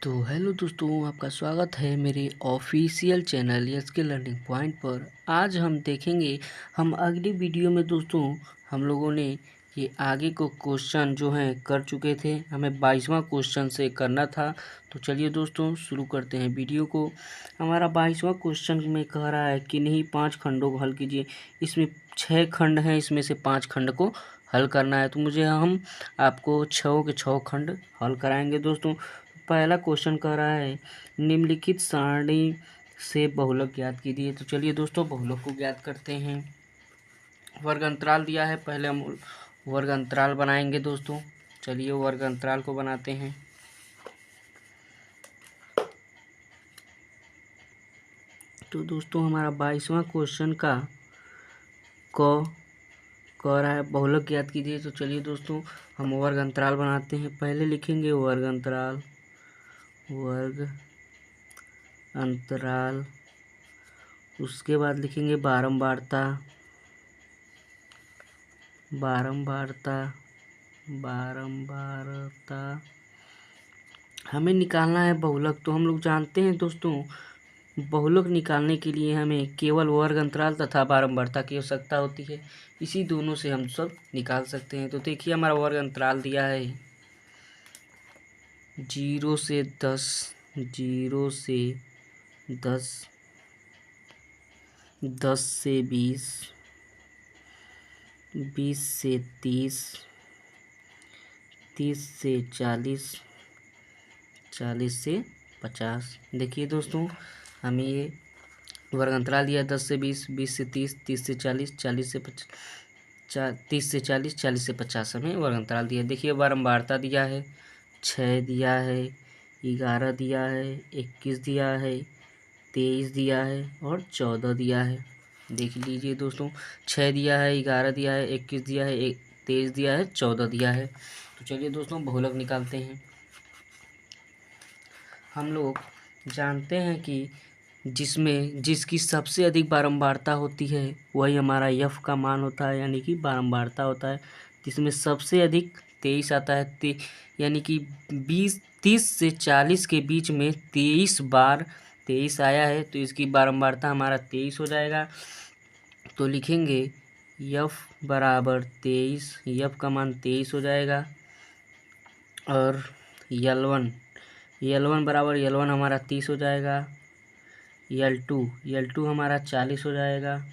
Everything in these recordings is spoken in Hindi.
तो हेलो दोस्तों, आपका स्वागत है मेरे ऑफिशियल चैनल यस के लर्निंग पॉइंट पर। आज हम देखेंगे, हम अगली वीडियो में दोस्तों हम लोगों ने ये आगे को क्वेश्चन जो हैं कर चुके थे, हमें 22वां क्वेश्चन से करना था। तो चलिए दोस्तों शुरू करते हैं वीडियो को। हमारा 22वां क्वेश्चन में कह रहा है कि नहीं 5 खंडों को हल कीजिए। इसमें 6 खंड हैं, इसमें से 5 खंड को हल करना है। तो हम आपको 6 के 6 खंड हल कराएंगे दोस्तों। पहला क्वेश्चन कह रहा है निम्नलिखित सारणी से बहुलक ज्ञात कीजिए। तो चलिए दोस्तों बहुलक को ज्ञात करते हैं। वर्ग अंतराल दिया है, पहले हम वर्ग अंतराल बनाएंगे दोस्तों। चलिए वर्ग अंतराल को बनाते हैं। तो दोस्तों हमारा 22वां क्वेश्चन का कह रहा है बहुलक ज्ञात कीजिए। तो चलिए दोस्तों हम वर्ग अंतराल बनाते हैं। पहले लिखेंगे वर्ग अंतराल, उसके बाद लिखेंगे बारंबारता। हमें निकालना है बहुलक। तो हम लोग जानते हैं दोस्तों, बहुलक निकालने के लिए हमें केवल वर्ग अंतराल तथा बारंबारता की आवश्यकता होती है। इसी दोनों से हम सब निकाल सकते हैं। तो देखिए हमारा वर्ग अंतराल दिया है 0 से 10, 10 से 20, 20 से 30, 30 से 40, 40 से 50। देखिए दोस्तों हमें ये वर्ग अंतराल दिया है 10 से 20, 20 से 30, 30 से 40, 40 से 50, 30 से 40, 40 से 50 हमें वर्ग अंतराल दिया है। देखिए बारंबारता दिया है 6 दिया है, 11 दिया है, 21 दिया है, 23 दिया है और 14 दिया है। देख लीजिए दोस्तों 6 दिया है, 11 दिया है, 21 दिया है, 23 दिया है, 14 दिया है। तो चलिए दोस्तों बहुलक निकालते हैं। हम लोग जानते हैं कि जिसकी सबसे अधिक बारंबारता होती है वही हमारा यफ का मान होता है, यानी कि बारंबारता होता है। जिसमें सबसे अधिक 23 आता है, यानी कि 30 से 40 के बीच में 23 बार 23 आया है, तो इसकी बारंबारता हमारा 23 हो जाएगा। तो लिखेंगे यफ बराबर 23, यफ का मान 23 हो जाएगा। और L1 बराबर L1 हमारा 30 हो जाएगा। L2 हमारा 40 हो जाएगा।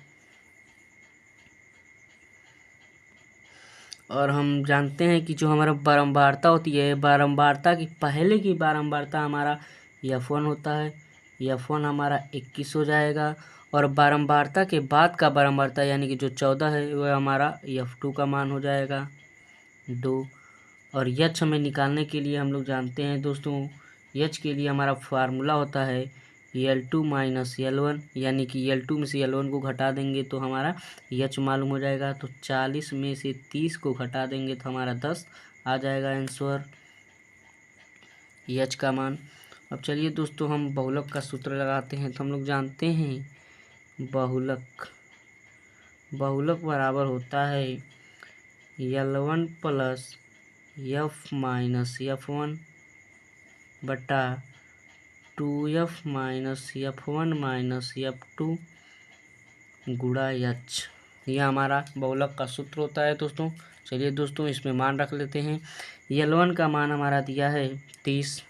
और हम जानते हैं कि जो हमारा बारंबारता होती है, बारंबारता की पहले की बारंबारता हमारा F1 होता है, F1 हमारा 21 हो जाएगा। और बारंबारता के बाद का बारंबारता यानी कि जो 14 है वह हमारा F2 का मान हो जाएगा 2। और यच हमें निकालने के लिए हम लोग जानते हैं दोस्तों, यच के लिए हमारा फार्मूला होता है L2 माइनस L1, यानी कि L2 में से L1 को घटा देंगे तो हमारा यच मालूम हो जाएगा। तो 40 में से 30 को घटा देंगे तो हमारा 10 आ जाएगा आंसर यच का मान। अब चलिए दोस्तों हम बहुलक का सूत्र लगाते हैं। तो हम लोग जानते हैं बहुलक बराबर होता है L1 plus F minus F1 बटा 2F minus F1 minus F2 गुणा H। यह हमारा बहुलक का सूत्र होता है दोस्तों। चलिए दोस्तों इसमें मान रख लेते हैं। L1 का मान हमारा दिया है 30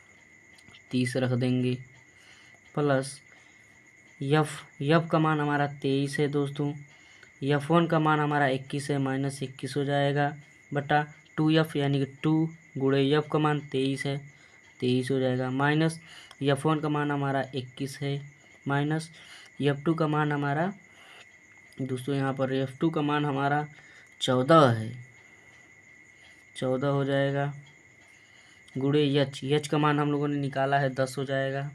रख देंगे, प्लस F का मान हमारा 23 है दोस्तों। F1 का मान हमारा 21 है, माइनस 21 हो जाएगा बटा 2F यानी कि 2 गुणे F का मान 23 है, 23 हो जाएगा। माइनस F1 का मान हमारा 21 है, माइनस F2 का मान हमारा दोस्तों यहाँ पर F2 का मान हमारा 14 है, 14 हो जाएगा गुणे H का मान हम लोगों ने निकाला है 10 हो जाएगा।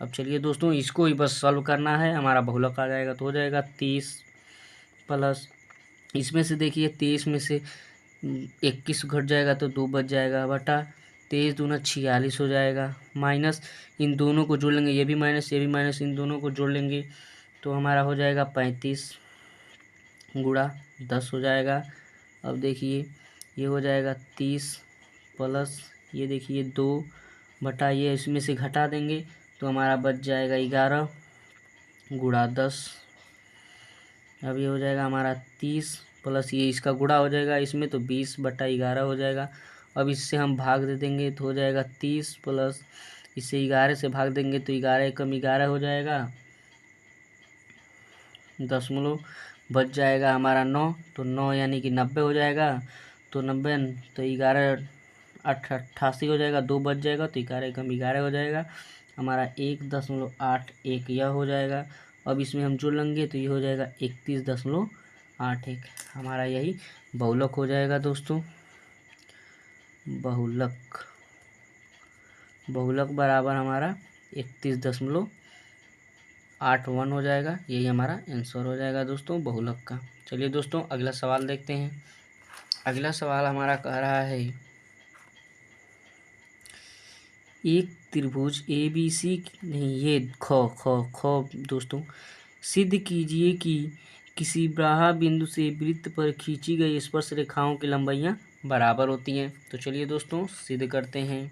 अब चलिए दोस्तों इसको ही बस सॉल्व करना है, हमारा बहुलक आ जाएगा। तो हो जाएगा 30 प्लस, इसमें से देखिए 23 में से 21 घट जाएगा तो 2 बच जाएगा बटा 23 दूना 46 हो जाएगा। माइनस इन दोनों को जोड़ लेंगे, ये भी माइनस ये भी माइनस, इन दोनों को जोड़ लेंगे तो हमारा हो जाएगा 35 गुणा 10 हो जाएगा। अब देखिए ये हो जाएगा 30 प्लस ये देखिए 2 बटा ये इसमें से घटा देंगे तो हमारा बच जाएगा 11 गुणा 10। अब ये हो जाएगा हमारा 30 प्लस ये इसका गुणा हो जाएगा इसमें तो 20/11 हो जाएगा। अब इससे हम भाग दे देंगे तो हो जाएगा 30 प्लस इसे 11 से भाग देंगे तो 11 कम 11 हो जाएगा, दशमलव बच जाएगा हमारा 9, तो 9 यानी कि 90 हो जाएगा। तो 90 तो 11 88 हो जाएगा, 2 बच जाएगा तो 11 कम 11 हो जाएगा, हमारा 1.81 यह हो जाएगा। अब इसमें हम जोड़ लेंगे तो ये हो जाएगा 31.81, हमारा यही बहुलक हो जाएगा दोस्तों। बहुलक बराबर हमारा 31.81 हो जाएगा, यही हमारा आंसर हो जाएगा दोस्तों बहुलक का। चलिए दोस्तों अगला सवाल देखते हैं। अगला सवाल हमारा कह रहा है एक त्रिभुज ABC नहीं ये ख दोस्तों, सिद्ध कीजिए कि किसी बाह्य बिंदु से वृत्त पर खींची गई स्पर्श रेखाओं की लंबाइयाँ बराबर होती हैं। तो चलिए दोस्तों सिद्ध करते हैं।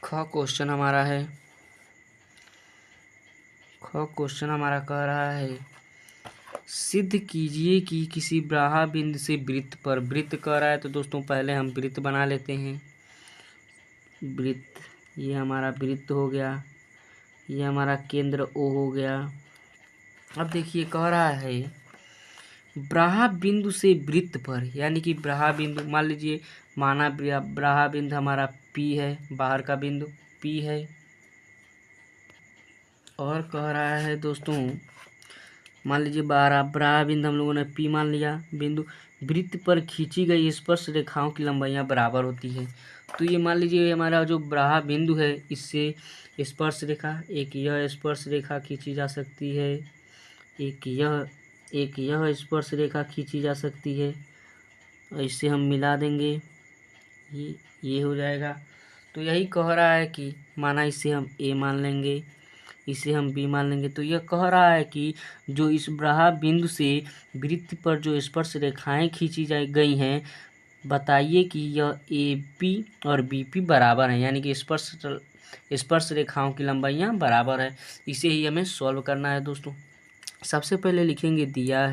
क्वेश्चन हमारा कह रहा है सिद्ध कीजिए कि किसी बाह्य बिंदु से वृत्त पर, वृत्त कह रहा है तो दोस्तों पहले हम वृत्त बना लेते हैं। वृत्त, ये हमारा वृत्त हो गया, ये हमारा केंद्र O हो गया। अब देखिए कह रहा है बाह्य बिंदु से वृत्त पर, यानी कि बाह्य बिंदु मान लीजिए माना बाह्य बिंदु हमारा P है, बाहर का बिंदु P है। और कह रहा है दोस्तों मान लीजिए बाह्य बिंदु हम लोगों ने P मान लिया बिंदु, वृत्त पर खींची गई स्पर्श रेखाओं की लंबाइयाँ बराबर होती है। तो ये मान लीजिए हमारा जो बाह्य बिंदु है इससे स्पर्श रेखा, एक यह स्पर्श रेखा खींची जा सकती है, एक यह स्पर्श रेखा खींची जा सकती है। इसे हम मिला देंगे, ये हो जाएगा। तो यही कह रहा है कि माना इसे हम A मान लेंगे, इसे हम B मान लेंगे, तो यह कह रहा है कि जो इस बाह्य बिंदु से वृत्त पर जो स्पर्श रेखाएं खींची गई हैं, बताइए कि यह AP और BP बराबर हैं, यानी कि स्पर्श रेखाओं की लंबाइयाँ बराबर है। इसे ही हमें सॉल्व करना है दोस्तों। सबसे पहले लिखेंगे दिया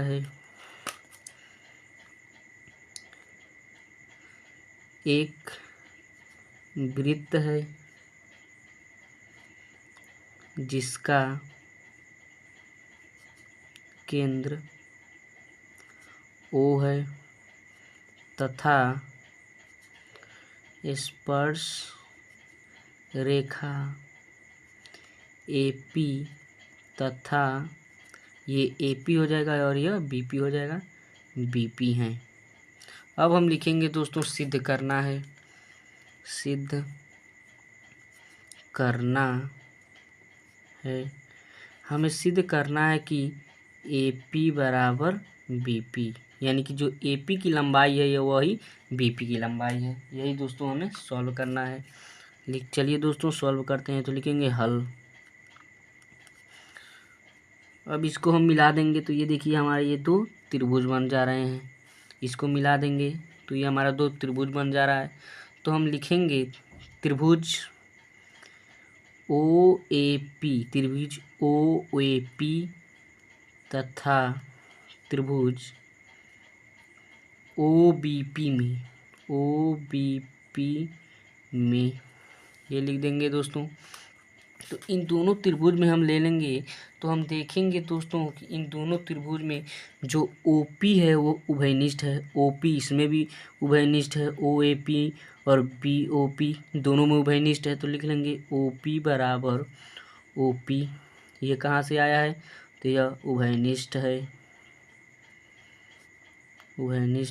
है एक वृत्त है जिसका केंद्र O है तथा स्पर्श रेखा AP तथा ये AP हो जाएगा और यह BP हो जाएगा, BP हैं। अब हम लिखेंगे दोस्तों सिद्ध करना है, हमें सिद्ध करना है कि AP बराबर BP, यानी कि जो AP की लंबाई है यह वही BP की लंबाई है। यही दोस्तों हमें सॉल्व करना है। चलिए दोस्तों सॉल्व करते हैं। तो लिखेंगे हल। अब इसको हम मिला देंगे तो ये देखिए हमारे ये 2 त्रिभुज बन जा रहे हैं। इसको मिला देंगे तो ये हमारा 2 त्रिभुज बन जा रहा है। तो हम लिखेंगे त्रिभुज OAP तथा त्रिभुज OBP में ये लिख देंगे दोस्तों। तो इन दोनों त्रिभुज में हम ले लेंगे तो हम देखेंगे दोस्तों कि इन दोनों त्रिभुज में जो OP है वो उभयनिष्ठ है, OP इसमें भी उभयनिष्ठ है, OAP और BOP दोनों में उभयनिष्ठ है। तो लिख लेंगे OP बराबर OP, ये कहाँ से आया है तो यह उभयनिष्ठ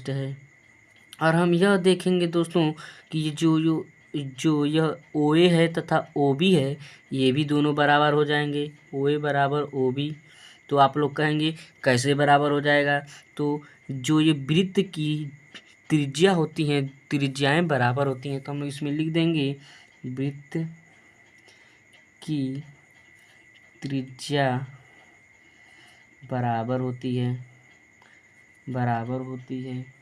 है। और हम यह देखेंगे दोस्तों कि ये जो यह OA है तथा OB है ये भी दोनों बराबर हो जाएंगे, OA बराबर OB। तो आप लोग कहेंगे कैसे बराबर हो जाएगा, तो जो ये वृत्त की त्रिज्या होती हैं, त्रिज्याएं बराबर होती हैं। तो हम इसमें लिख देंगे वृत्त की त्रिज्या बराबर होती है बराबर होती है।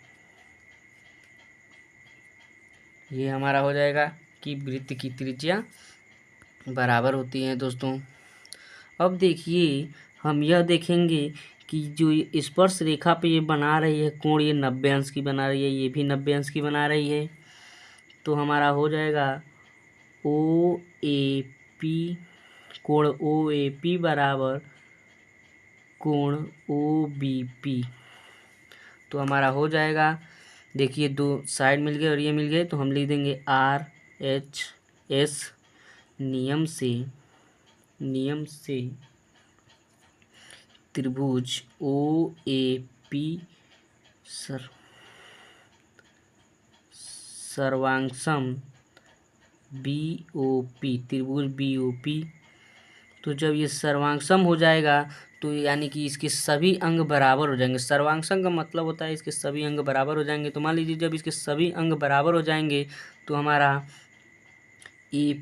ये हमारा हो जाएगा कि वृत्त की त्रिज्या बराबर होती है दोस्तों। अब देखिए हम यह देखेंगे कि जो ये स्पर्श रेखा पे ये बना रही है कोण, ये 90 अंश की बना रही है, ये भी 90 अंश की बना रही है। तो हमारा हो जाएगा ओ ए पी, कोण ओ ए पी बराबर कोण ओ बी पी। तो हमारा हो जाएगा, देखिए दो साइड मिल गए और ये मिल गए, तो हम लिख देंगे आर एच एस नियम से त्रिभुज ओ ए पी सर्वांशम बी ओ पी, त्रिभुज बी ओ पी। तो जब ये सर्वांशम हो जाएगा तो यानी कि इसके सभी अंग बराबर हो जाएंगे। सर्वांशम का मतलब होता है इसके सभी अंग बराबर हो जाएंगे। तो मान लीजिए जब इसके सभी अंग बराबर हो जाएंगे तो हमारा ए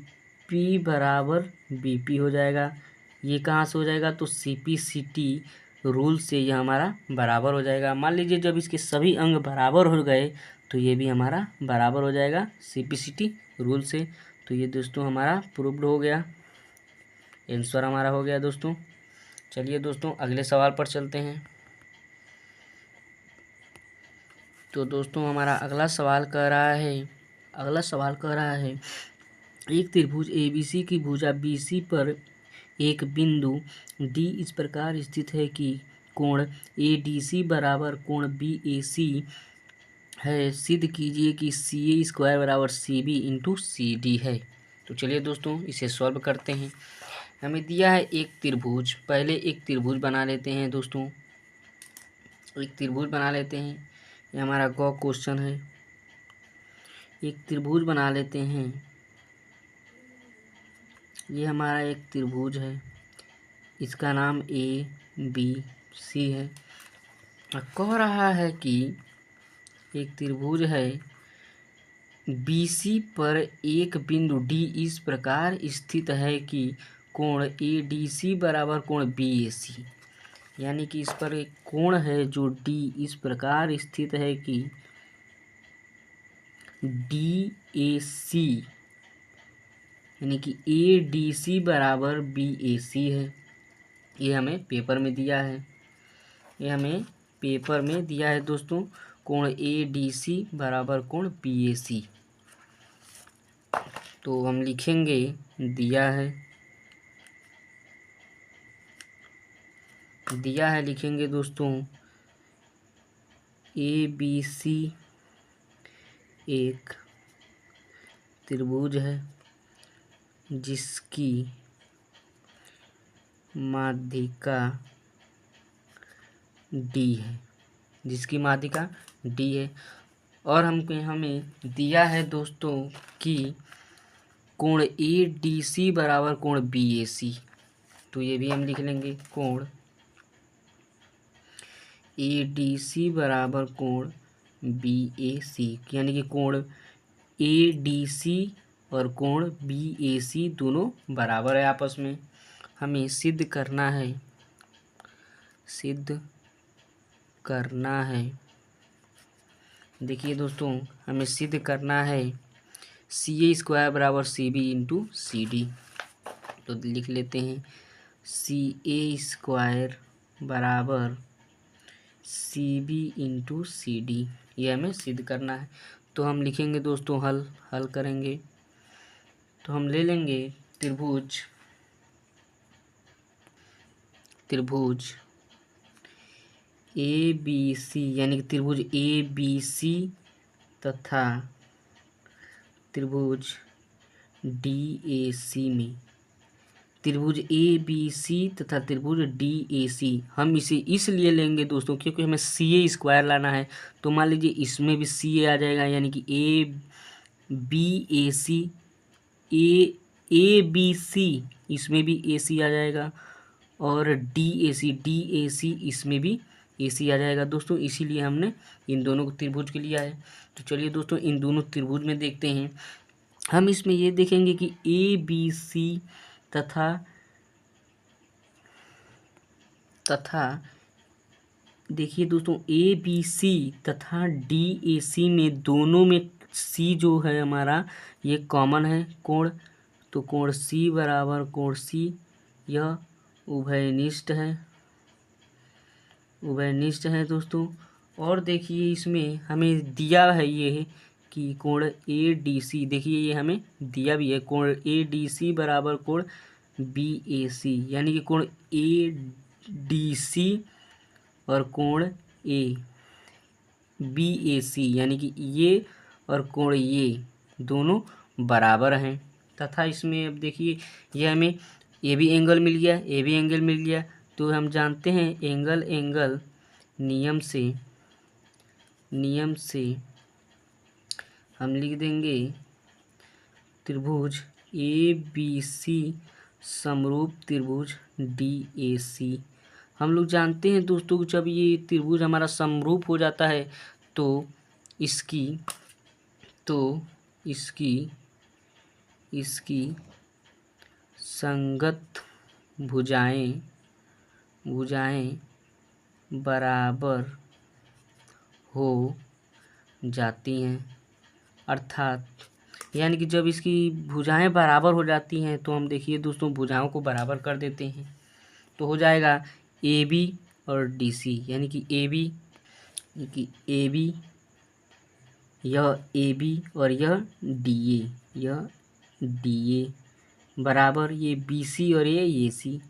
पी बराबर बी पी हो जाएगा। ये कहाँ से हो जाएगा, तो C P C T rule से ये हमारा बराबर हो जाएगा। मान लीजिए जब इसके सभी अंग बराबर हो गए तो ये भी हमारा बराबर हो जाएगा C P C T rule से। तो ये दोस्तों हमारा प्रूव्ड हो गया, आंसर हमारा हो गया दोस्तों। चलिए दोस्तों अगले सवाल पर चलते हैं। तो दोस्तों हमारा अगला सवाल कह रहा है एक त्रिभुज ABC की भुजा BC पर एक बिंदु D इस प्रकार स्थित है कि कोण ADC बराबर कोण BAC है। सिद्ध कीजिए कि CA² बराबर CB इंटू CD है। तो चलिए दोस्तों इसे सॉल्व करते हैं। हमें दिया है एक त्रिभुज, पहले एक त्रिभुज बना लेते हैं दोस्तों। एक त्रिभुज बना लेते हैं, ये हमारा गौ क्वेश्चन है। एक त्रिभुज बना लेते हैं, ये हमारा एक त्रिभुज है, इसका नाम ABC है। कह रहा है कि एक त्रिभुज है BC पर एक बिंदु D इस प्रकार स्थित है कि कोण ADC बराबर कोण BAC, यानी कि इस पर एक कोण है जो D इस प्रकार स्थित है कि DAC, यानी कि ADC बराबर BAC है। ये हमें पेपर में दिया है, दोस्तों कोण ADC बराबर कोण BAC। तो हम लिखेंगे दिया है लिखेंगे दोस्तों ABC एक त्रिभुज है जिसकी माध्यिका D है, और हमें दिया है दोस्तों कि कोण ADC बराबर कोण BAC। तो ये भी हम लिख लेंगे कोण ADC बराबर कोण BAC, यानी कि कोण ADC और कोण BAC दोनों बराबर है आपस में। हमें सिद्ध करना है, देखिए दोस्तों हमें सिद्ध करना है CA² बराबर CB इंटू CD। तो लिख लेते हैं CA² बराबर CB इंटू CD, ये हमें सिद्ध करना है। तो हम लिखेंगे दोस्तों हल करेंगे। तो हम ले लेंगे त्रिभुज ABC, यानी कि त्रिभुज ABC तथा त्रिभुज DAC में, त्रिभुज ABC तथा त्रिभुज DAC हम इसे इसलिए लेंगे दोस्तों क्योंकि हमें CA² लाना है। तो मान लीजिए इसमें भी CA आ जाएगा, यानी कि ABC इसमें भी AC आ जाएगा, और DAC इसमें भी AC आ जाएगा दोस्तों। इसीलिए हमने इन दोनों को त्रिभुज के लिया है। तो चलिए दोस्तों इन दोनों त्रिभुज में देखते हैं। हम इसमें ये देखेंगे कि ABC तथा देखिए दोस्तों, ए बी सी तथा डी ए सी में दोनों में सी जो है हमारा ये कॉमन है कोण, तो कोण सी बराबर कोण सी यह उभयनिष्ठ है, उभयनिष्ठ है दोस्तों। और देखिए इसमें हमें दिया है ये कि कोण ए डी सी, देखिए ये हमें दिया भी है कोण ए डी सी बराबर कोण बी ए सी, यानी कि कोण ए डी सी और कोण ए बी ए सी, यानी कि ये और कोण ये दोनों बराबर हैं। तथा इसमें अब देखिए ये हमें ए बी एंगल मिल गया, ए बी एंगल मिल गया, तो हम जानते हैं एंगल एंगल नियम से हम लिख देंगे त्रिभुज ए बी सी समरूप त्रिभुज डी ए सी। हम लोग जानते हैं दोस्तों जब ये त्रिभुज हमारा समरूप हो जाता है तो इसकी संगत भुजाएं बराबर हो जाती हैं, अर्थात यानी कि जब इसकी भुजाएं बराबर हो जाती हैं तो हम देखिए दोस्तों भुजाओं को बराबर कर देते हैं, तो हो जाएगा ए बी और डी सी, यानी कि ए बी यह ए बी और यह डी ए बराबर ये बी सी और ये सी,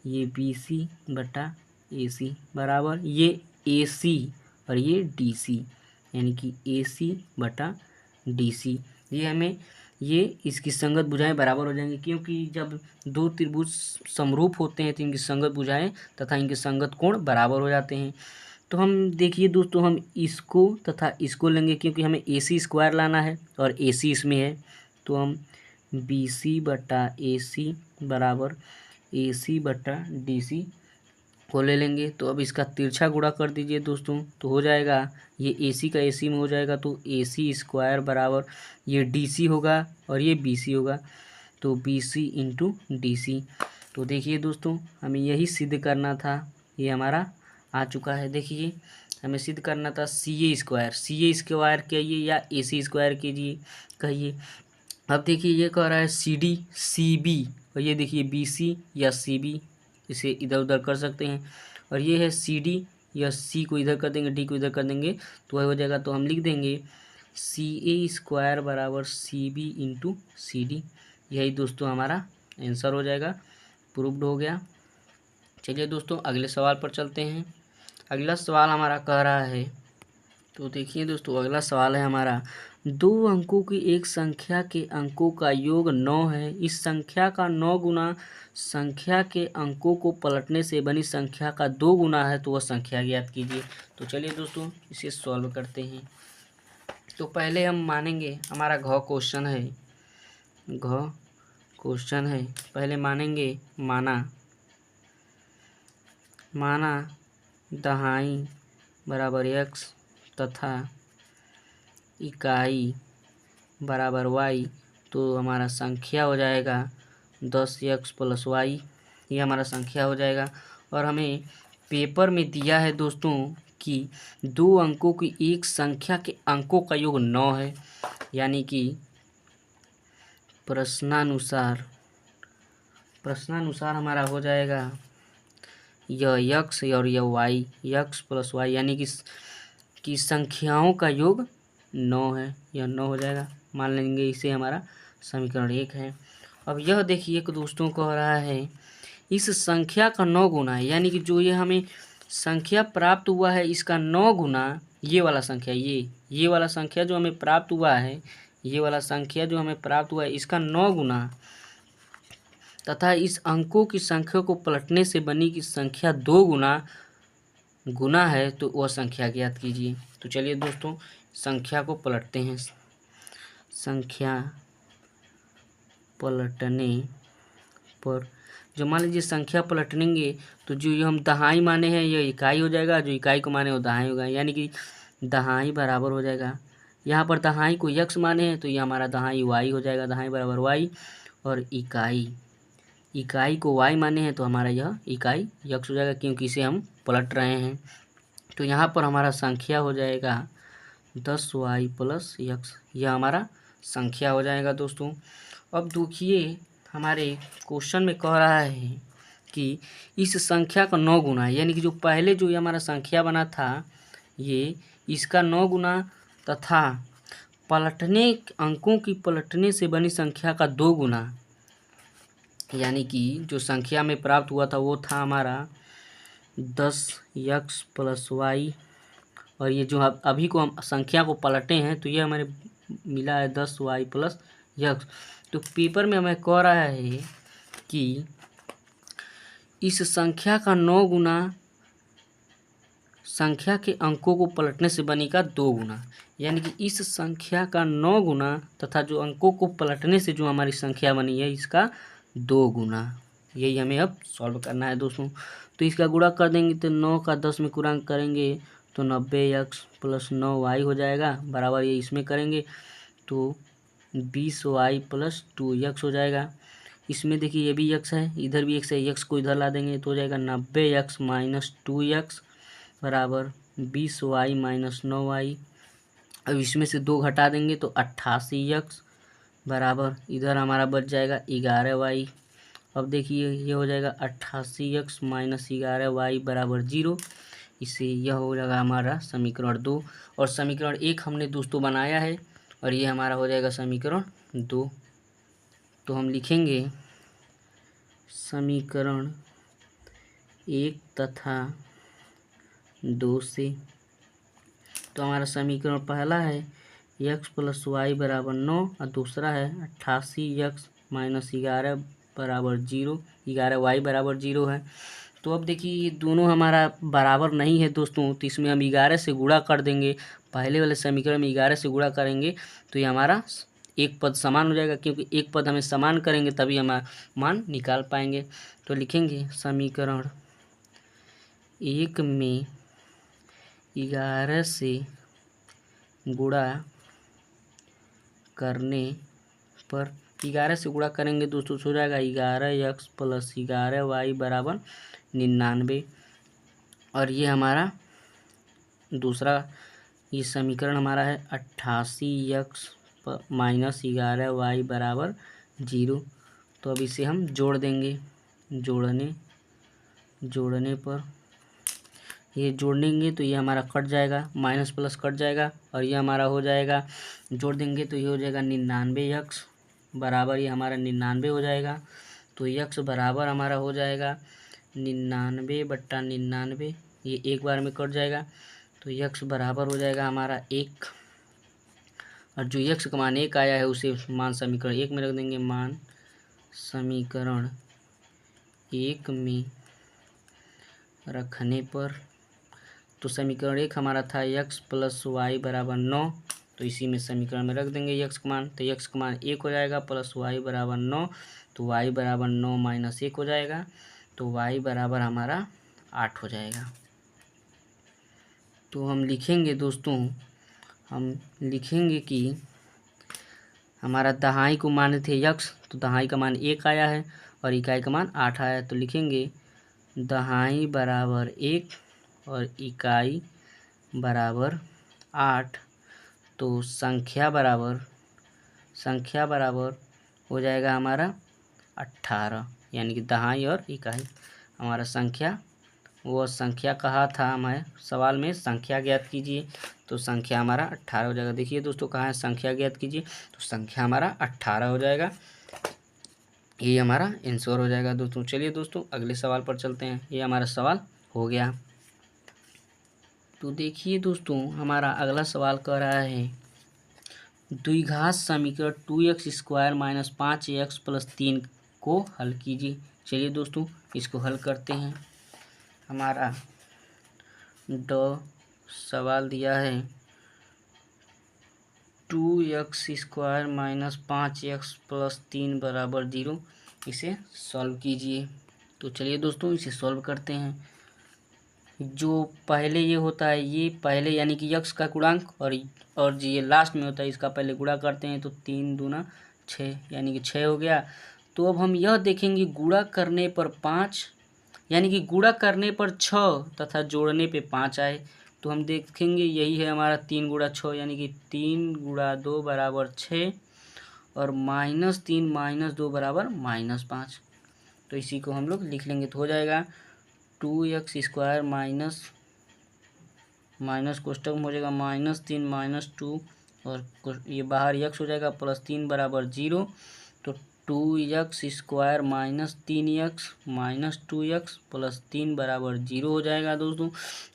ये बी सी बटा ए सी बराबर ये ए सी और ये डी सी, यानी कि ए सी बटा डी सी। ये हमें ये इसकी संगत भुजाएं बराबर हो जाएंगी, क्योंकि जब दो त्रिभुज समरूप होते हैं तो इनकी संगत भुजाएं तथा इनके संगत कोण बराबर हो जाते हैं। तो हम देखिए दोस्तों हम इसको तथा इसको लेंगे, क्योंकि हमें ए सी स्क्वायर लाना है और ए सी इसमें है, तो हम बी सी बटा ए सी बराबर ए सी बटा डी सी को ले लेंगे। तो अब इसका तिरछा गुणा कर दीजिए दोस्तों, तो हो जाएगा ये ए सी का ए सी में हो जाएगा, तो ए सी स्क्वायर बराबर ये डी सी होगा और ये बी सी होगा, तो B C into D C. तो देखिए दोस्तों हमें यही सिद्ध करना था, ये हमारा आ चुका है। देखिए हमें सिद्ध करना था सी ए स्क्वायर कहिए या ए सी स्क्वायर कहिए। अब देखिए ये कह रहा है सी डी सी बी, और ये देखिए बी सी या सी बी, इसे इधर उधर कर सकते हैं, और ये है सी डी, या सी को इधर कर देंगे डी को इधर कर देंगे तो वह हो जाएगा। तो हम लिख देंगे सी ए स्क्वायर बराबर C B into C D, यही दोस्तों हमारा आंसर हो जाएगा, प्रूव्ड हो गया। चलिए दोस्तों अगले सवाल पर चलते हैं। अगला सवाल हमारा कह रहा है, तो देखिए दोस्तों अगला सवाल है हमारा, दो अंकों की एक संख्या के अंकों का योग 9 है, इस संख्या का 9 गुना संख्या के अंकों को पलटने से बनी संख्या का 2 गुना है, तो वह संख्या ज्ञात कीजिए। तो चलिए दोस्तों इसे सॉल्व करते हैं। तो पहले हम मानेंगे हमारा घ क्वेश्चन है, पहले मानेंगे माना दहाई बराबर x तथा इकाई बराबर y, तो हमारा संख्या हो जाएगा 10x + y, ये हमारा संख्या हो जाएगा। और हमें पेपर में दिया है दोस्तों कि दो अंकों की एक संख्या के अंकों का योग 9 है, यानी कि प्रश्नानुसार हमारा हो जाएगा यह x और यह y, x + y, यानी कि संख्याओं का योग 9 है, यह 9 हो जाएगा, मान लेंगे इसे हमारा समीकरण 1 है। अब यह देखिए कि दोस्तों कह रहा है इस संख्या का 9 गुना है, यानी कि जो ये हमें संख्या प्राप्त हुआ है इसका 9 गुना ये वाला संख्या, ये वाला संख्या जो हमें प्राप्त हुआ है, ये वाला संख्या जो हमें प्राप्त हुआ है इसका 9 गुना तथा इस अंकों की संख्या को पलटने से बनी की संख्या 2 गुना है, तो वह संख्या ज्ञात कीजिए। तो चलिए दोस्तों संख्या को पलटते हैं। संख्या पलटने पर जो मान लीजिए संख्या पलटेंगे तो जो ये हम दहाई माने हैं ये इकाई हो जाएगा, जो इकाई को माने वो दहाई होगा, यानी कि दहाई बराबर हो जाएगा, यहाँ पर दहाई को x माने हैं तो ये हमारा दहाई y हो जाएगा, दहाई बराबर y, और इकाई को y माने हैं तो हमारा यह इकाई x हो जाएगा, क्योंकि इसे हम पलट रहे हैं। तो यहाँ पर हमारा संख्या हो जाएगा 10y प्लस x, यह हमारा संख्या हो जाएगा दोस्तों। अब देखिए हमारे क्वेश्चन में कह रहा है कि इस संख्या का 9 गुना, यानी कि जो पहले जो ये हमारा संख्या बना था ये इसका 9 गुना तथा पलटने अंकों की पलटने से बनी संख्या का 2 गुना, यानी कि जो संख्या में प्राप्त हुआ था वो था हमारा 10x प्लस y, और ये जो अभी को हम संख्या को पलटे हैं तो ये हमारे मिला है 10y प्लस x। तो पेपर में हमें कह रहा है कि इस संख्या का 9 गुना संख्या के अंकों को पलटने से बनी का 2 गुना, यानी कि इस संख्या का 9 गुना तथा जो अंकों को पलटने से जो हमारी संख्या बनी है इसका 2 गुना। यही हमें अब सॉल्व करना है दोस्तों। तो इसका गुणा कर देंगे तो 9 का 10 में गुणांक करेंगे तो 90x प्लस 9y हो जाएगा, बराबर ये इसमें करेंगे तो 20y प्लस 2x हो जाएगा। इसमें देखिए ये भी x है, इधर भी x है, x को इधर ला देंगे तो हो जाएगा 90x माइनस 2x बराबर 20y माइनस 9y। अब इसमें से 2 घटा देंगे तो 88x बराबर इधर हमारा बच जाएगा 11y। अब देखिए ये हो जाएगा 88x माइनस 11y बराबर 0। इससे यह हो जाएगा हमारा समीकरण 2, और समीकरण 1 हमने दोस्तों बनाया है और ये हमारा हो जाएगा समीकरण 2। तो हम लिखेंगे समीकरण 1 तथा 2 से। तो हमारा समीकरण पहला है x प्लस वाई बराबर 9 और दूसरा है 88x माइनस 11 बराबर 0, 11y बराबर 0 है। तो अब देखिए ये दोनों हमारा बराबर नहीं है दोस्तों, तो इसमें हम 11 से गुणा कर देंगे। पहले वाले समीकरण में 11 से गुणा करेंगे तो ये हमारा एक पद समान हो जाएगा, क्योंकि एक पद हमें समान करेंगे तभी हम मान निकाल पाएंगे। तो लिखेंगे समीकरण 1 में 11 से गुणा करने पर 11 से गुणा करेंगे दोस्तों हो जाएगा 11x प्लस 11y बराबर 99। और ये हमारा दूसरा ये समीकरण हमारा है 88x माइनस 11y बराबर 0। तो अब इसे हम जोड़ देंगे, जोड़ने पर ये जोड़ेंगे तो ये हमारा कट जाएगा, माइनस प्लस कट जाएगा और ये हमारा हो जाएगा, जोड़ देंगे तो ये हो जाएगा 99x बराबर ये हमारा 99 हो जाएगा। तो x बराबर हमारा हो जाएगा 99 बट्टा 99, ये एक बार में कट जाएगा तो x बराबर हो जाएगा हमारा 1। और जो x का मान 1 आया है उसे मान समीकरण 1 में रख देंगे। मान समीकरण 1 में रखने पर तो समीकरण 1 हमारा था x प्लस वाई बराबर 9, तो इसी में समीकरण में रख देंगे x का मान। तो x का मान 1 हो जाएगा प्लस y बराबर 9, तो y बराबर 9 माइनस 1 हो जाएगा, तो y बराबर हमारा 8 हो जाएगा। तो हम लिखेंगे दोस्तों, हम लिखेंगे कि हमारा दहाई को मान थे x, तो दहाई का मान 1 आया है और इकाई का मान 8 आया है। तो लिखेंगे दहाई बराबर 1 और इकाई बराबर 8। तो संख्या बराबर हो जाएगा हमारा 18, यानी कि दहाई और इकाई हमारा संख्या, वो संख्या कहा था हमें सवाल में संख्या ज्ञात कीजिए, तो संख्या हमारा 18 हो जाएगा। देखिए दोस्तों कहाँ है संख्या ज्ञात कीजिए, तो संख्या हमारा 18 हो जाएगा, ये हमारा आंसर हो जाएगा दोस्तों। चलिए दोस्तों अगले सवाल पर चलते हैं, ये हमारा सवाल हो गया। तो देखिए दोस्तों हमारा अगला सवाल कह रहा है द्विघात समीकरण 2x square minus 5x plus 3 को हल कीजिए। चलिए दोस्तों इसको हल करते हैं। हमारा सवाल दिया है 2x square minus 5x plus 3 बराबर 0, इसे सॉल्व कीजिए। तो चलिए दोस्तों इसे सॉल्व करते हैं। जो पहले ये होता है ये पहले यानी कि x का गुणांक और जो ये लास्ट में होता है इसका पहले गुणा करते हैं, तो 3 दूना 6 यानी कि 6 हो गया। तो अब हम यह देखेंगे गुणा करने पर 5 यानी कि गुणा करने पर 6 तथा जोड़ने पे 5 आए, तो हम देखेंगे यही है हमारा 3 × 6 यानी कि 3 × 2 बराबर 6 और -3 - 2 बराबर -5। तो इसी को हम लोग लिख लेंगे तो हो जाएगा 2x² माइनस कोष्टक में हो जाएगा -3 - 2 और ये बाहर x हो जाएगा +3 बराबर 0। तो 2x² -3x - 2x + 3 बराबर 0 हो जाएगा दोस्तों।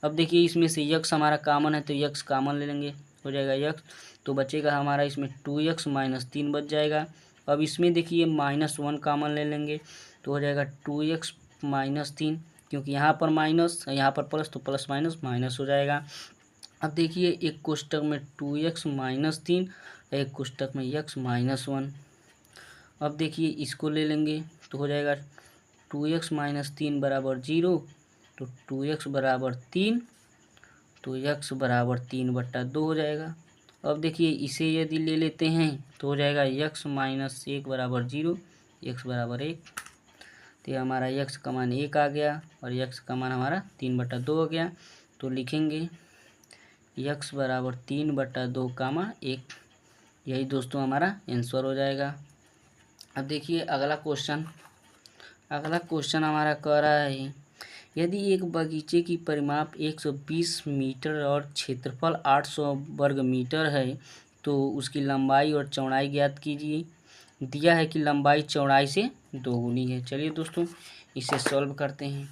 अब देखिए इसमें से x हमारा कॉमन है तो x कॉमन ले लेंगे, हो जाएगा x। तो बचेगा हमारा इसमें 2x - 3 बच जाएगा। अब इसमें देखिए -1 कॉमन ले लेंगे तो हो जाएगा 2x - 3, क्योंकि यहाँ पर माइनस यहाँ पर प्लस, तो प्लस माइनस माइनस हो जाएगा। अब देखिए एक कोष्टक में 2x - 3, एक कोष्टक में x - 1। अब देखिए इसको ले लेंगे तो हो जाएगा 2x - 3 बराबर 0, तो 2x बराबर 3, तो x बराबर 3/2 हो जाएगा। अब देखिए इसे यदि ले लेते हैं तो हो जाएगा x - 1 बराबर 0, x बराबर 1। तो ये हमारा x का मान 1 आ गया और x का मान हमारा 3/2 हो गया। तो लिखेंगे x बराबर 3/2, 1। यही दोस्तों हमारा आंसर हो जाएगा। अब देखिए अगला क्वेश्चन हमारा कह रहा है यदि एक बगीचे की परिमाप 120 मीटर और क्षेत्रफल 800 वर्ग मीटर है तो उसकी लंबाई और चौड़ाई ज्ञात कीजिए। दिया है कि लंबाई चौड़ाई से दोगुनी है। चलिए दोस्तों इसे सॉल्व करते हैं।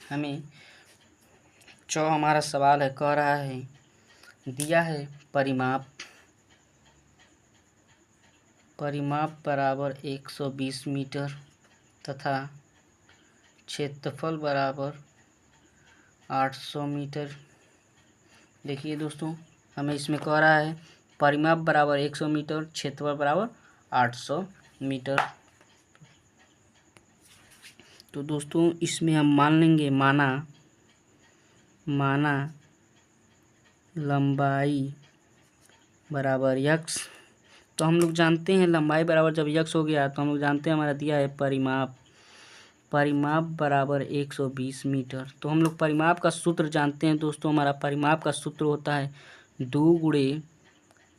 हमें हमारा सवाल है, कह रहा है दिया है परिमाप बराबर 120 मीटर तथा क्षेत्रफल बराबर 800 मीटर। देखिए दोस्तों हमें इसमें कह रहा है परिमाप बराबर 100 मीटर, क्षेत्रफल बराबर 800 मीटर। तो दोस्तों इसमें हम मान लेंगे माना लंबाई बराबर x। तो हम लोग जानते हैं लंबाई बराबर जब x हो गया तो हम लोग जानते हैं हमारा दिया है परिमाप बराबर 120 मीटर। तो हम लोग परिमाप का सूत्र जानते हैं दोस्तों। हमारा परिमाप का सूत्र होता है 2 ×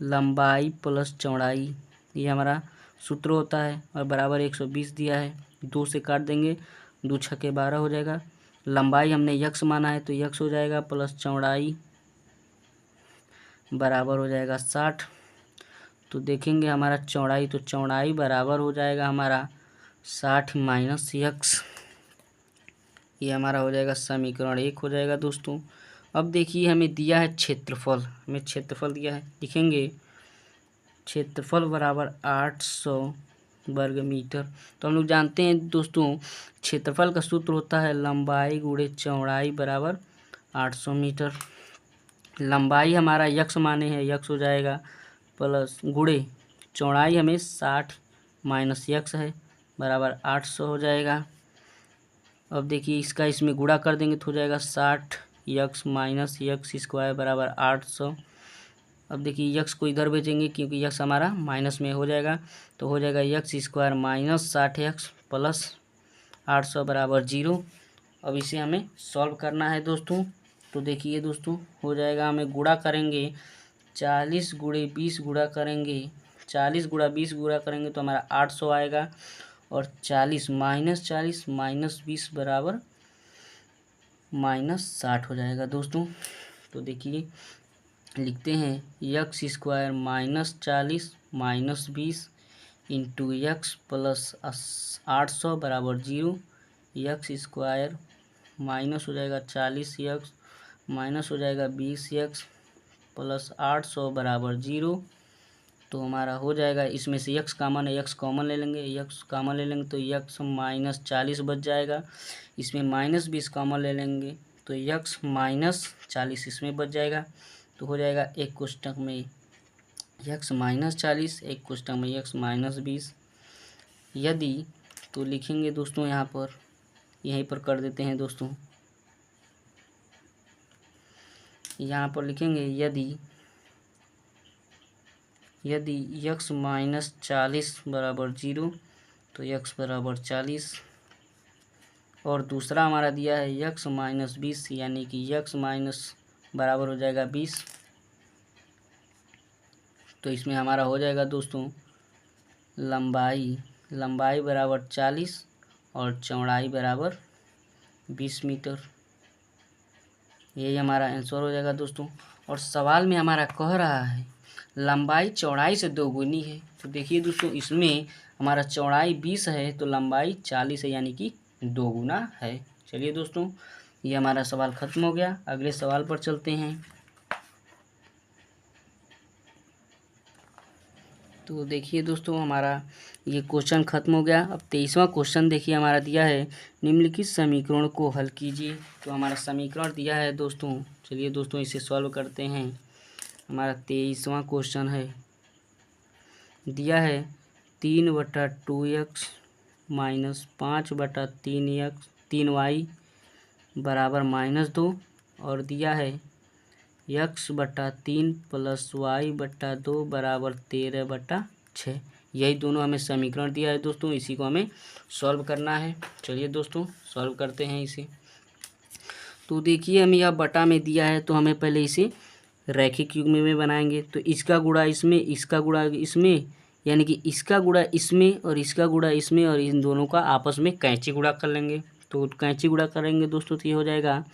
लंबाई प्लस चौड़ाई, ये हमारा सूत्र होता है। और बराबर 120 दिया है, 2 से काट देंगे, 2 × 6 = 12 हो जाएगा। लंबाई हमने x माना है तो x हो जाएगा प्लस चौड़ाई बराबर हो जाएगा 60। तो देखेंगे हमारा चौड़ाई, तो चौड़ाई बराबर हो जाएगा हमारा 60 - x। ये हमारा हो जाएगा समीकरण 1 हो जाएगा दोस्तों। अब देखिए हमें दिया है क्षेत्रफल, दिया है, लिखेंगे क्षेत्रफल बराबर 800 वर्ग मीटर। तो हम लोग जानते हैं दोस्तों क्षेत्रफल का सूत्र होता है लंबाई × चौड़ाई बराबर 800 मीटर। लंबाई हमारा x माने है, x हो जाएगा प्लस गुणे चौड़ाई हमें 60 - x है बराबर 800 हो जाएगा। अब देखिए इसका इसमें गुणा कर देंगे तो हो जाएगा 60x - x² बराबर 800। अब देखिए x को इधर भेजेंगे क्योंकि x हमारा माइनस में हो जाएगा, तो हो जाएगा x² - 60x प्लस 800 बराबर 0। अब इसे हमें सॉल्व करना है दोस्तों। तो देखिए दोस्तों हो जाएगा, हमें गुणा करेंगे 40 × 20 गुणा करेंगे, 40 × 20 गुणा करेंगे तो हमारा 800 आएगा। और 40 - 20 बराबर -60 हो जाएगा दोस्तों। तो देखिए लिखते हैं x² - 40 - 20 इंटू x प्लस 800 बराबर 0। x² माइनस हो जाएगा 40x माइनस हो जाएगा 20x प्लस 800 बराबर 0। तो हमारा हो जाएगा, इसमें से x कॉमन है, x कॉमन ले लेंगे, x कॉमन ले लेंगे तो x - 40 बच जाएगा। इसमें -20 कॉमन ले लेंगे तो x - 40 इसमें बच जाएगा। तो हो जाएगा एक कोष्टक में x - 40, एक कोष्टक में x - 20। यदि तो लिखेंगे दोस्तों यहाँ पर, यहीं पर कर देते हैं दोस्तों, यहाँ पर लिखेंगे यदि x - 40 बराबर 0 तो x बराबर 40 और दूसरा हमारा दिया है यक्स माइनस 20, यानी कि यक्स माइनस बराबर हो जाएगा 20। तो इसमें हमारा हो जाएगा दोस्तों लंबाई बराबर 40 और चौड़ाई बराबर 20 मीटर। यही हमारा आंसर हो जाएगा दोस्तों। और सवाल में हमारा कह रहा है लंबाई चौड़ाई से दोगुनी है। तो देखिए दोस्तों, इसमें हमारा चौड़ाई 20 है तो लंबाई 40 है, यानी कि दोगुना है। चलिए दोस्तों, ये हमारा सवाल खत्म हो गया। अगले सवाल पर चलते हैं। तो देखिए दोस्तों, हमारा ये क्वेश्चन खत्म हो गया। अब 23वां क्वेश्चन देखिए हमारा दिया है निम्नलिखित समीकरण को हल कीजिए। तो हमारा समीकरण दिया है दोस्तों, चलिए दोस्तों इसे सॉल्व करते हैं। हमारा 23वां क्वेश्चन है, दिया है 3/2x माइनस 5/3y बराबर -2 और दिया है x/3 प्लस y/2 बराबर 13/6। यही दोनों हमें समीकरण दिया है दोस्तों, इसी को हमें सॉल्व करना है। चलिए दोस्तों सॉल्व करते हैं इसे। तो देखिए हमें यह बटा में दिया है, तो हमें पहले इसे रैखिक युग्म में बनाएंगे। तो इसका गुणा इसमें, इसका गुणा इसमें, यानी कि इसका गुणा इसमें और इसका गुणा इसमें, और इन दोनों का आपस में कैंची गुणा कर लेंगे। तो कैंची गुणा करेंगे दोस्तों तो ये हो जाएगा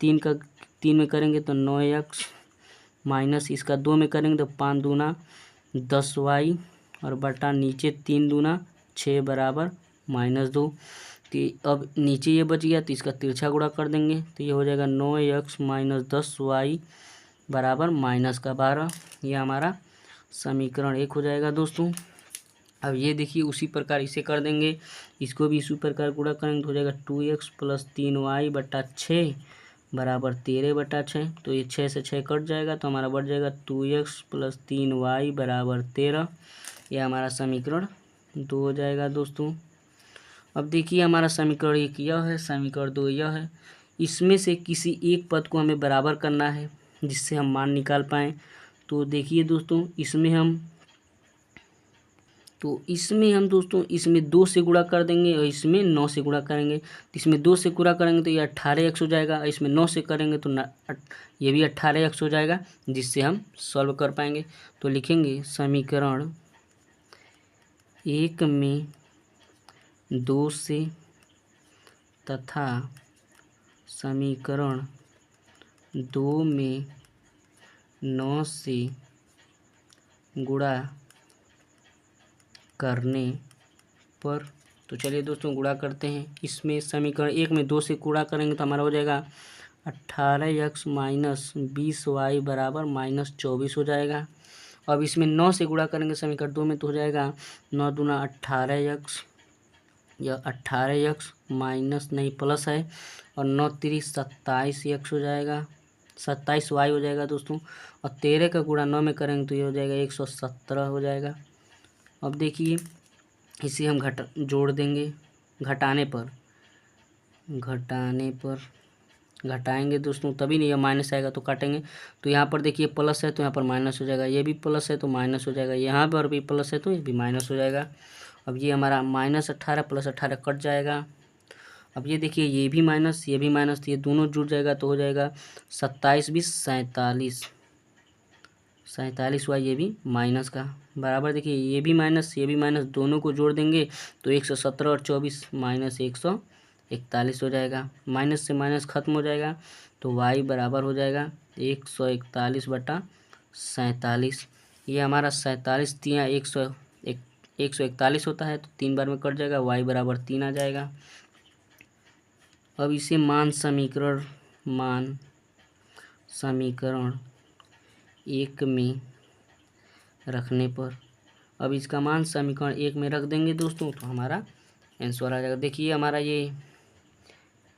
3 में करेंगे तो 9x माइनस इसका 2 में करेंगे तो 5 दूना 10y और बटा नीचे 3 दूना 6 बराबर -2। तो अब नीचे ये बच गया तो इसका तिरछा गुणा कर देंगे तो ये हो जाएगा 9x माइनस 10y बराबर -12। ये हमारा समीकरण 1 हो जाएगा दोस्तों। अब ये देखिए उसी प्रकार इसे कर देंगे, इसको भी इसी प्रकार गुणा करेंगे तो हो जाएगा 2x प्लस 3y बटा 6 बराबर 13/6। तो ये 6 से 6 कट जाएगा तो हमारा बढ़ जाएगा 2x प्लस 3y बराबर 13। ये हमारा समीकरण 2 हो जाएगा दोस्तों। अब देखिए हमारा समीकरण 1 यह है, समीकरण 2 यह है। इसमें से किसी एक पद को हमें बराबर करना है जिससे हम मान निकाल पाएँ। तो देखिए दोस्तों, इसमें हम दोस्तों इसमें 2 से गुणा कर देंगे और इसमें 9 से गुणा करेंगे। तो इसमें 2 से गुणा करेंगे तो ये 18x हो जाएगा, इसमें 9 से करेंगे तो ये भी 18x हो जाएगा, जिससे हम सॉल्व कर पाएंगे। तो लिखेंगे समीकरण 1 में 2 से तथा समीकरण 2 में 9 से गुणा करने पर। तो चलिए दोस्तों गुणा करते हैं। इसमें समीकरण 1 में 2 से गुणा करेंगे तो हमारा हो जाएगा 18x माइनस 20y बराबर -24 हो जाएगा। अब इसमें 9 से गुणा करेंगे समीकरण 2 में तो हो जाएगा 9 दूना 18x, यह 18x माइनस नहीं प्लस है और 9 3 27x हो जाएगा, 27y हो जाएगा दोस्तों। और 13 का गुणा 9 में करेंगे तो ये हो जाएगा 117 हो जाएगा। अब देखिए इसे हम जोड़ देंगे, घटाएंगे दोस्तों, तभी नहीं, यह माइनस आएगा तो काटेंगे। तो यहाँ पर देखिए प्लस है तो यहाँ पर माइनस हो जाएगा, ये भी प्लस है तो माइनस हो जाएगा, यहाँ पर भी प्लस है तो ये भी माइनस हो जाएगा। अब ये हमारा -18 प्लस 18 कट जाएगा। अब ये देखिए ये भी माइनस तो ये दोनों जुड़ जाएगा तो हो जाएगा 27 20 47 वाई, ये भी माइनस का बराबर। देखिए ये भी माइनस दोनों को जोड़ देंगे तो 117 और 24 -141 हो जाएगा। माइनस से माइनस खत्म हो जाएगा तो y बराबर हो जाएगा 141/47। ये हमारा 47 तिया 141 होता है तो 3 बार में कट जाएगा, y बराबर 3 आ जाएगा। अब इसे मान समीकरण 1 में रखने पर, अब इसका मान समीकरण 1 में रख देंगे दोस्तों तो हमारा आंसर आ जाएगा। देखिए हमारा ये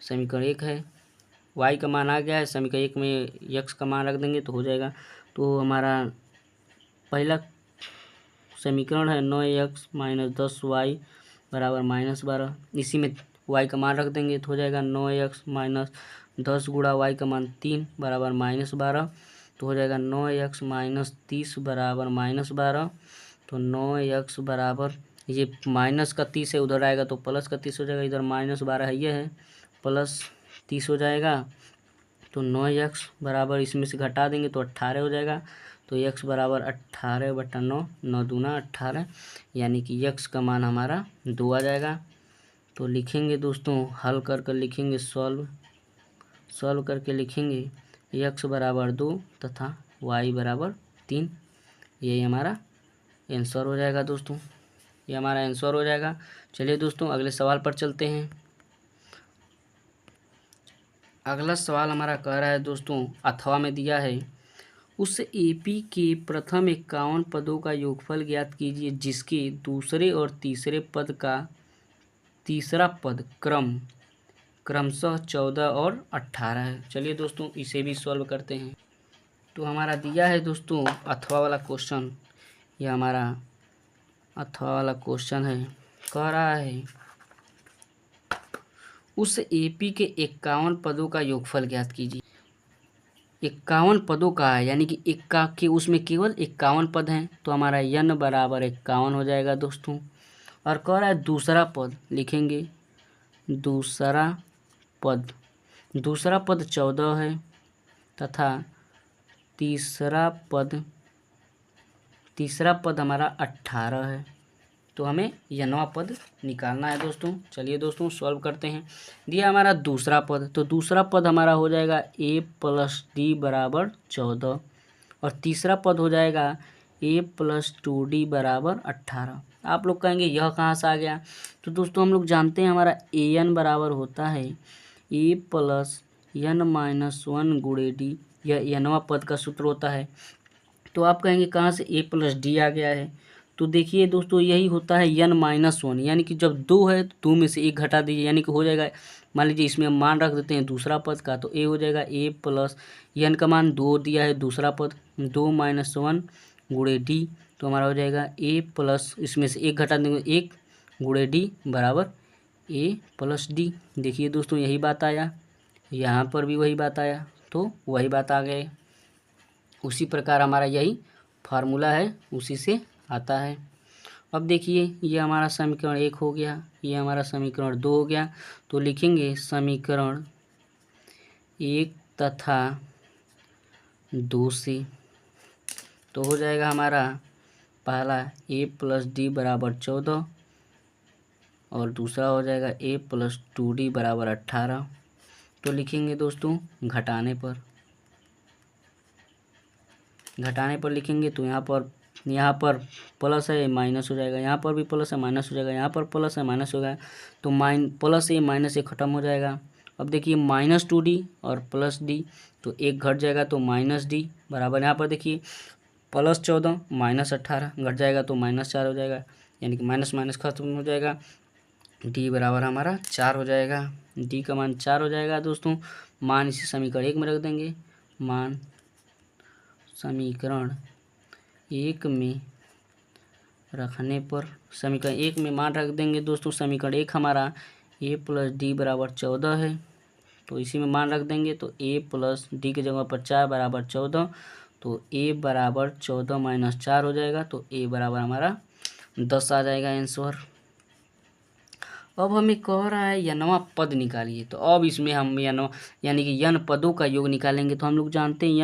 समीकरण 1 है, y का मान आ गया है, समीकरण 1 में x का मान रख देंगे तो हो जाएगा। तो हमारा पहला समीकरण है 9x माइनस 10y बराबर -12। इसी में y का मान रख देंगे तो हो जाएगा 9x माइनस 10 गुणा y का मान 3 बराबर -12। तो हो जाएगा 9x माइनस 30 बराबर -12। तो 9x बराबर ये माइनस का 30 है, उधर आएगा तो प्लस का 30 हो जाएगा, इधर -12 है, ये है प्लस 30 हो जाएगा। तो 9x बराबर इसमें से घटा देंगे तो 18 हो जाएगा। तो x बराबर 18/9, 9 दूना 18, यानी कि x का मान हमारा 2 आ जाएगा। तो लिखेंगे दोस्तों, हल कर कर लिखेंगे, सॉल्व करके लिखेंगे x बराबर 2 तथा y बराबर 3। यही हमारा आंसर हो जाएगा दोस्तों, ये हमारा आंसर हो जाएगा। चलिए दोस्तों अगले सवाल पर चलते हैं। अगला सवाल हमारा कह रहा है दोस्तों, अथवा में दिया है, उस एपी के प्रथम 51 पदों का योगफल ज्ञात कीजिए जिसके दूसरे और तीसरे पद का तीसरा पद क्रमशः 14 और 18 है। चलिए दोस्तों इसे भी सॉल्व करते हैं। तो हमारा दिया है दोस्तों अथवा वाला क्वेश्चन, यह हमारा अथवा वाला क्वेश्चन है। कह रहा है उस एपी के 51 पदों का योगफल ज्ञात कीजिए। 51 पदों का है, यानी कि इक्का के उसमें केवल 51 पद हैं, तो हमारा n बराबर 51 हो जाएगा दोस्तों। और कह रहा है दूसरा पद लिखेंगे, दूसरा पद 14 है तथा तीसरा पद हमारा 18 है। तो हमें यनवा पद निकालना है दोस्तों। चलिए दोस्तों सॉल्व करते हैं। दिया हमारा दूसरा पद, तो दूसरा पद हमारा हो जाएगा a + d बराबर 14 और तीसरा पद हो जाएगा a + 2d बराबर 18। आप लोग कहेंगे यह कहाँ से आ गया? तो दोस्तों हम लोग जानते हैं हमारा an बराबर होता है a + n - 1 गुणे d, यह यनवा पद का सूत्र होता है। तो आप कहेंगे कहाँ से a + d आ गया है? तो देखिए दोस्तों यही होता है n-1, यानी कि जब 2 है तो 2 में से 1 घटा दीजिए, यानी कि हो जाएगा, मान लीजिए इसमें हम मान रख देते हैं दूसरा पद का, तो a हो जाएगा a + n का मान 2 दिया है दूसरा पद, 2 - 1 गुणे d, तो हमारा हो जाएगा a प्लस इसमें से 1 घटा देंगे 1 गुणे d बराबर a + d। देखिए दोस्तों यही बात आया, यहाँ पर भी वही बात आया, तो वही बात आ गए। उसी प्रकार हमारा यही फार्मूला है, उसी से आता है। अब देखिए ये हमारा समीकरण 1 हो गया, ये हमारा समीकरण 2 हो गया। तो लिखेंगे समीकरण 1 तथा 2 से, तो हो जाएगा हमारा पहला a + d बराबर 14 और दूसरा हो जाएगा a + 2d बराबर 18। तो लिखेंगे दोस्तों घटाने पर लिखेंगे, तो यहाँ पर प्लस है माइनस हो जाएगा, यहाँ पर भी प्लस है माइनस हो जाएगा, यहाँ पर प्लस है माइनस हो जाएगा, तो प्लस ए माइनस से ख़त्म हो जाएगा। अब देखिए -2d और +d, तो 1 घट जाएगा तो -d बराबर, यहाँ पर देखिए +14 -18 घट जाएगा तो -4 हो जाएगा, यानी कि माइनस माइनस खत्म हो जाएगा। d बराबर हमारा 4 हो जाएगा, d का मान 4 हो जाएगा दोस्तों। मान इसे समीकरण 1 में रख देंगे, मान समीकरण 1 में रखने पर, समीकरण 1 में मान रख देंगे दोस्तों। समीकरण 1 हमारा a + d बराबर 14 है, तो इसी में मान रख देंगे, तो a + d की जगह पर 4 बराबर 14, तो a बराबर 14 - 4 हो जाएगा, तो a बराबर हमारा 10 आ जाएगा आंसर। अब हमें कह रहा है यनवा पद निकालिए, तो अब इसमें हम यानी कि यन पदों का योग निकालेंगे। तो हम लोग जानते हैं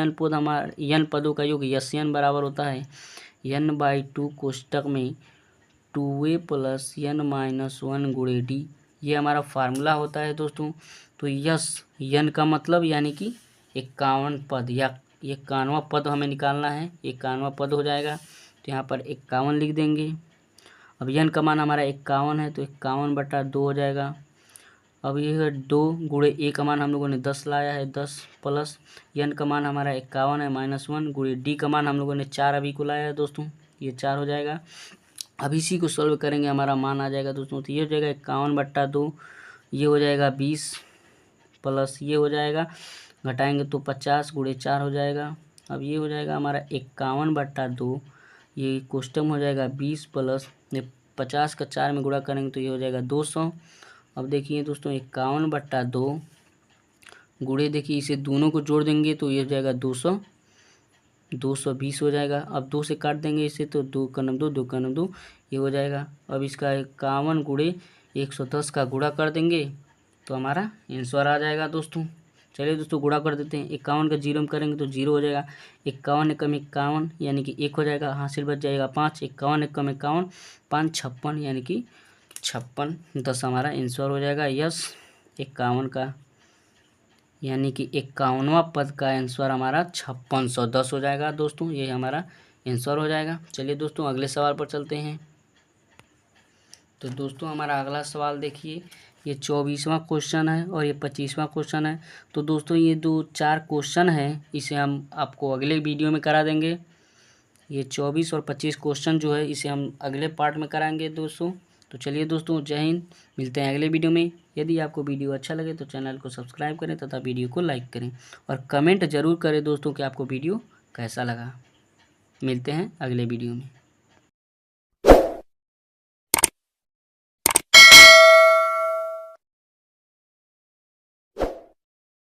यन पदों का योग यन बराबर होता है n/2 कोष्टक में 2a + n-1 गुणे d, ये हमारा फार्मूला होता है दोस्तों। तो यन का मतलब यानी कि 51 पद या 51वां पद हमें निकालना है, 51वां पद हो जाएगा, तो यहाँ पर 51 लिख देंगे। अब यन का मान हमारा 51 है, तो 51/2 हो जाएगा। अब ये 2 गुणे ए का मान हम लोगों ने 10 लाया है, 10 प्लस यन का मान हमारा 51 है -1 गुणे डी का मान हम लोगों ने 4 अभी को लाया है दोस्तों, ये 4 हो जाएगा। अब इसी को सॉल्व करेंगे, हमारा मान आ जाएगा दोस्तों, तो ये हो जाएगा 51/2, ये हो जाएगा 20 प्लस ये हो जाएगा, घटाएंगे तो 50 गुणे 4 हो जाएगा। अब ये हो जाएगा हमारा 51/2, ये कोष्टक हो जाएगा 20 प्लस 50 का 4 में गुणा करेंगे तो ये हो जाएगा 200। अब देखिए दोस्तों 51/2 गुणे, देखिए इसे दोनों को जोड़ देंगे तो ये हो जाएगा 200 220 हो जाएगा। अब 2 से काट देंगे इसे तो 2 का नम 2, 2 का नम 2, ये हो जाएगा। अब इसका 51 गुणे 110 का गुणा कर देंगे तो हमारा आंसर आ जाएगा दोस्तों। चलिए दोस्तों गुणा कर देते हैं। 51 का 0 में करेंगे तो 0 हो जाएगा। 51 एकम 51 यानी कि 1 हो जाएगा, हासिल बच जाएगा 5। 51 एकम 51 5 56 यानी कि 56 10 हमारा आंसर हो जाएगा। यस 51 का यानी कि 51वां पद का आंसर हमारा 5610 हो जाएगा दोस्तों, ये हमारा आंसर हो जाएगा। चलिए दोस्तों अगले सवाल पर चलते हैं। तो दोस्तों हमारा अगला सवाल देखिए, ये 24वां क्वेश्चन है और ये 25वां क्वेश्चन है। तो दोस्तों ये 4 क्वेश्चन है, इसे हम आपको अगले वीडियो में करा देंगे। ये 24 और 25 क्वेश्चन जो है इसे हम अगले पार्ट में कराएंगे दोस्तों। तो चलिए दोस्तों जय हिंद, मिलते हैं अगले वीडियो में। यदि आपको वीडियो अच्छा लगे तो चैनल को सब्सक्राइब करें तथा वीडियो को लाइक करें और कमेंट ज़रूर करें दोस्तों कि आपको वीडियो कैसा लगा। मिलते हैं अगले वीडियो में।